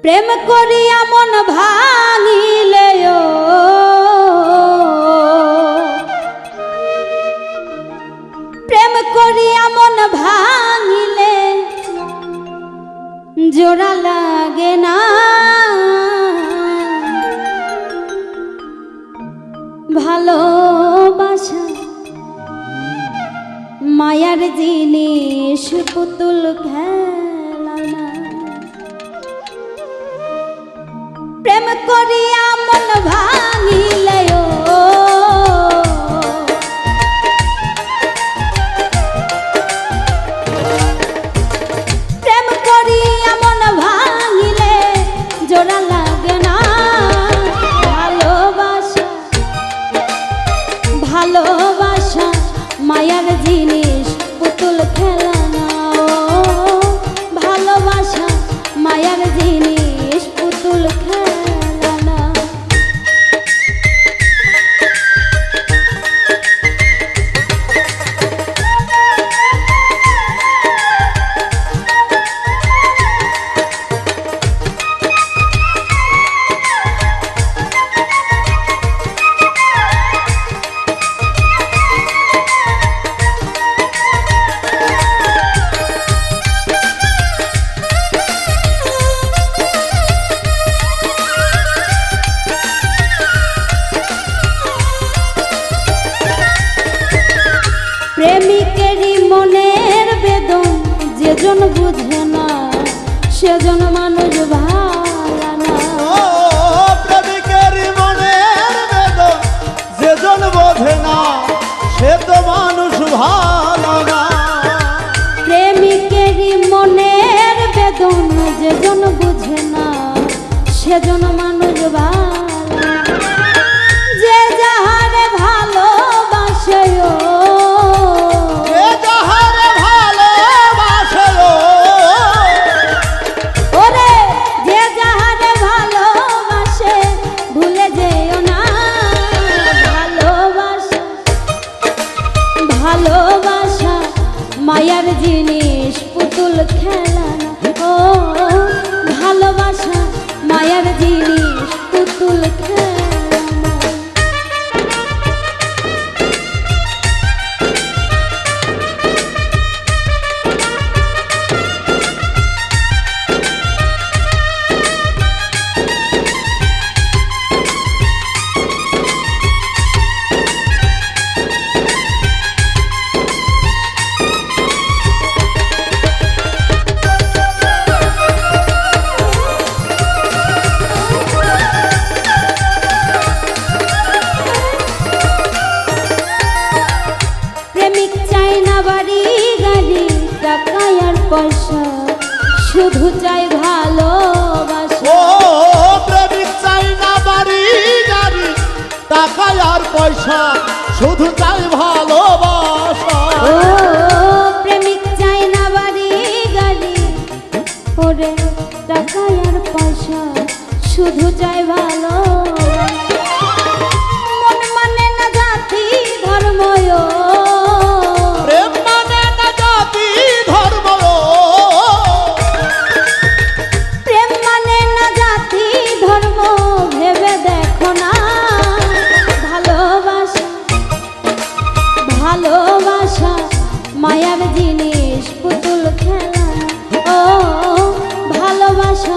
প্রেম করিয়া মন ভাঙিলে প্রেম করিয়া মন ভাঙিলে জোড়া লাগে না ভালোবাসা মায়ার জিনিস পুতুল খেলা না প্রেম করিয়া মন ভাঙিলে প্রেম করিয়া মন ভাঙিলে জোড়া লাগে না ভালোবাসা ভালোবাসা মায়ার জিনিস পুতুল খেলা না ভালোবাসা মায়ার জিনিস পুতুল খেলা না প্রেমিকেরই মনের বেদন যেজন বুঝে না সেজন মানুষ ভালো না প্রেমিকেরই মনের বেদন যেজন বোঝে না সে তো মানুষ ভালো না প্রেমিকেরই মনের বেদন যেজন বুঝে না সেজন মানুষ ভালো না যে যাহারে ভালোবাসে ভালোবাসা মায়ার জিনিস পুতুল খেলা না ও ভালোবাসা মায়ার জিনিস পুতুল খেলা না পয়সা শুধু চাই ভালোবাসা ও প্রেমিক চাই না বাড়ি গাড়ি টাকা আর পয়সা শুধু চাই ভালোবাসা ও প্রেমিক চাই না বাড়ি গাড়ি ওরে টাকা আর পয়সা শুধু চাই ভালোবাসা মন মানে না জাতি ধর্ম ভালোবাসা মায়ার জিনিস পুতুল খেলা ও ভালোবাসা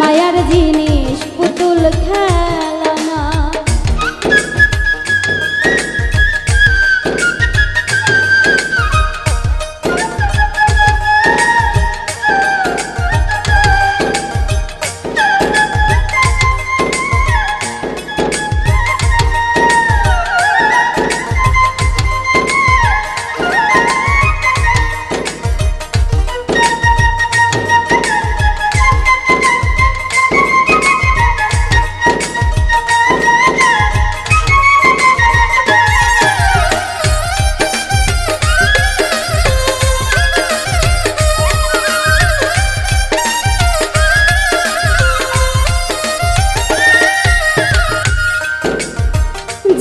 মায়ার জিনিস পুতুল খেলা না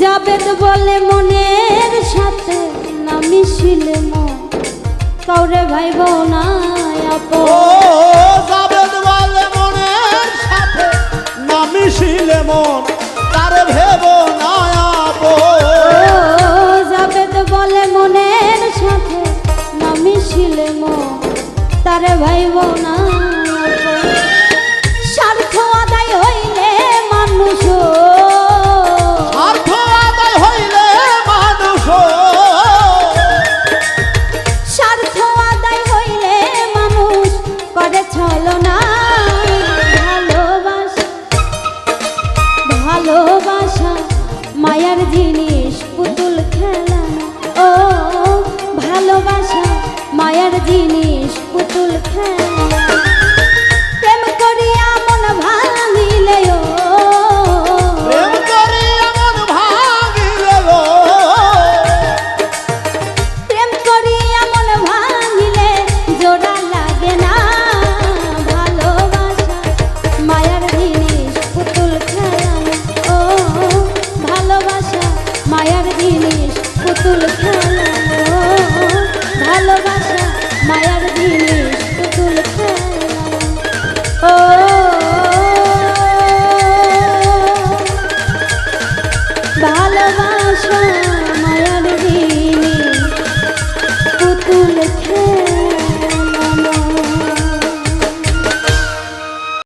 জাবেদ বলে মনের সাথে না মিশিলে মন কাউরে ভাইব না আপন। ও জাবেদ বলে মনের মন তারে ভেব না ও জাবেদ বলে মনের সাথে না মিশিলে মন তারে ভাইব না স্বার্থ আদায় হইলে মানুষ স্বার্থ আদায় হইলে মানুষ স্বার্থ আদায় হইলে মানুষ করে ছলনা ভালোবাসা ভালোবাসা মায়ার জিনিস পুতুল খেলা ও ভালোবাসা মায়ার জিনিস পুতুল খেলা প্রেম করিয়া মন ভাঙিলে ও প্রেম করিয়া মন ভাঙিলে গো প্রেম করিয়া মন ভাঙিলে জোড়া লাগে না ভালোবাসা মায়ার জিনিস পুতুল খেলানো ও ভালোবাসা মায়ার জিনিস পুতুল খেলানো ভালোবাসা মায়ার জিনিস পুতুল খেলানো ও ভালোবাসা